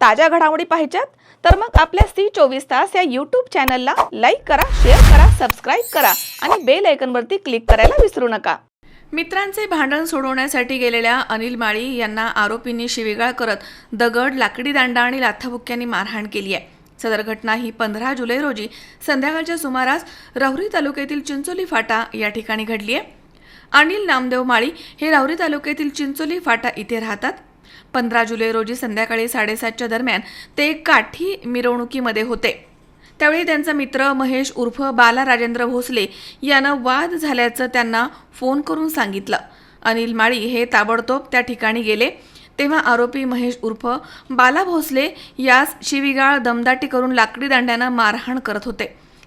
ताज्या घडामोडी पाहिजेत तर मग आपल्या C24 या यूट्यूब चॅनलला लाईक करा, शेअर करा, सबस्क्राईब करा आणि बेल आयकॉनवरती क्लिक करायला विसरू नका। मित्रांचे भांडण सोडवण्यासाठी गेलेल्या अनिल माळी यांना आरोपींनी शिवीगाळ करत दगड, लाकडी दांडा आणि लाथाबुक्क्यांनी मारहाण केली आहे। सदर घटना ही 15 जुलै रोजी संध्याकाळच्या सुमारास राहुरी तालुक्यातील चिंचोली फाटा या ठिकाणी घडली आहे। अनिल नामदेव माळी हे राहुरी तालुक्यातील चिंचोली फाटा इथे राहतात। 15 जुलै रोजी संध्याकाळी 7:30च्या दरम्यान ते काठी मिरवणुकीमध्ये होते। त्यावेळी त्यांचा मित्र महेश उर्फ बाला राजेंद्र भोसले यानं वाद झाल्याचं त्यांना फोन करून सांगितलं। अनिल माळी हे ताबडतोब त्या ठिकाणी गेले तेव्हा आरोपी महेश उर्फ बाला भोसले यास शिवीगाळ, दमदाटी करून लाकडी दांड्यानं मारहाण करत होते।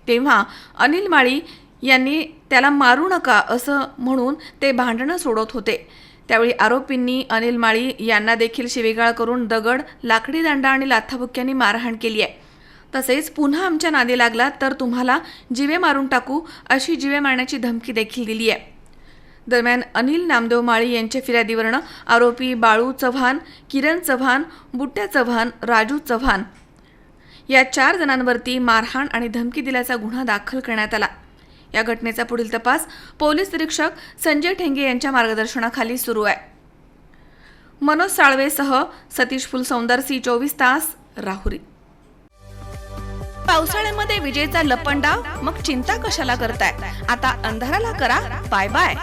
तेव्हा अनिल माळी यांनी त्याला मारू नका असं म्हणून ते भांडणं सोडवत होते। त्यावेळी आरोपींनी अनिल माळी यांना देखील शिवीगाळ करून दगड, लाकडी दांडा आणि लाथाबुक्क्यांनी मारहाण केली आहे। तसेच पुन्हा आमच्या नादी लागला तर तुम्हाला जीवे मारून टाकू अशी जीवे मारण्याची धमकी देखील दिली आहे। दरम्यान अनिल नामदेव माळी यांच्या फिर्यादीवरनं आरोपी बाळू चव्हाण, किरण चव्हाण, बुट्ट्या चव्हाण, राजू चव्हाण या 4 जणांवरती मारहाण आणि धमकी दिल्याचा गुन्हा दाखल करण्यात आला। या घटनेचा पुढील तपास पोलीस निरीक्षक संजय ठेंगे यांच्या मार्गदर्शनाखाली सुरू आहे। मनोज साळवेसह सतीश फुलसौंदर, C24 राहुरी। पावसाळ्यामध्ये विजेचा लपंडाव, मग चिंता कशाला करताय? आता अंधाराला करा बाय बाय।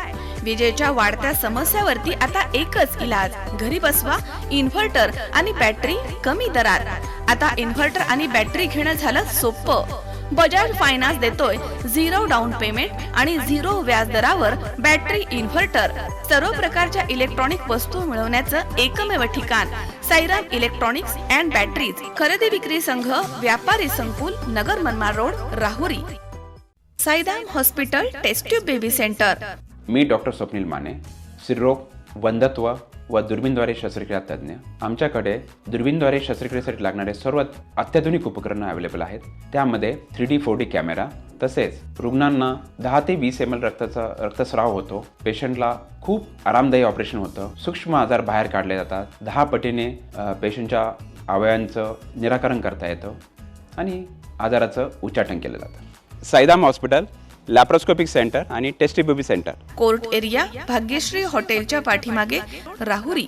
विजेच्या वाढत्या समस्यावरती आता एकच इलाज, घरी बसवा इन्व्हर्टर आणि बॅटरी कमी दरात। आता इन्व्हर्टर आणि बॅटरी घेणं झालं सोपं। बजाज फायनान्स देतोय 0 डाऊन पेमेंट आणि 0 व्याज दरावर बॅटरी इन्व्हर्टर। सर्व प्रकारच्या इलेक्ट्रॉनिक वस्तू मिळवण्याचं एकमेव ठिकाण साईराम इलेक्ट्रॉनिक्स अँड बॅटरीज, खरेदी विक्री संघ, व्यापारी संकुल, Nagar Manmad road, Rahuri. Sairam hospital test tube baby centre. मी डॉक्टर स्वप्नील माने, स्त्रीरोग, वंध्यत्व व दुर्बीणद्वारे शस्त्रक्रिया तज्ज्ञ। आमच्याकडे दुर्बीणद्वारे शस्त्रक्रियेसाठी लागणारे सर्व अत्याधुनिक उपकरणं अवेलेबल आहेत। त्यामध्ये 3D 4D कॅमेरा, तसेच रुग्णांना 10 ते 20 ml रक्तस्राव होतो। पेशंटला खूप आरामदायी ऑपरेशन होतं। सूक्ष्म आजार बाहेर काढले जातात। 10 पटीने पेशंटच्या अवयवांचं निराकरण करता येतं आणि आजाराचं उच्चाटन केलं जातं। साईराम हॉस्पिटल, लॅप्रोस्कोपिक सेंटर आणि test tube baby centre, court area, Bhagyashree हॉटेलच्या पाठीमागे, राहुरी।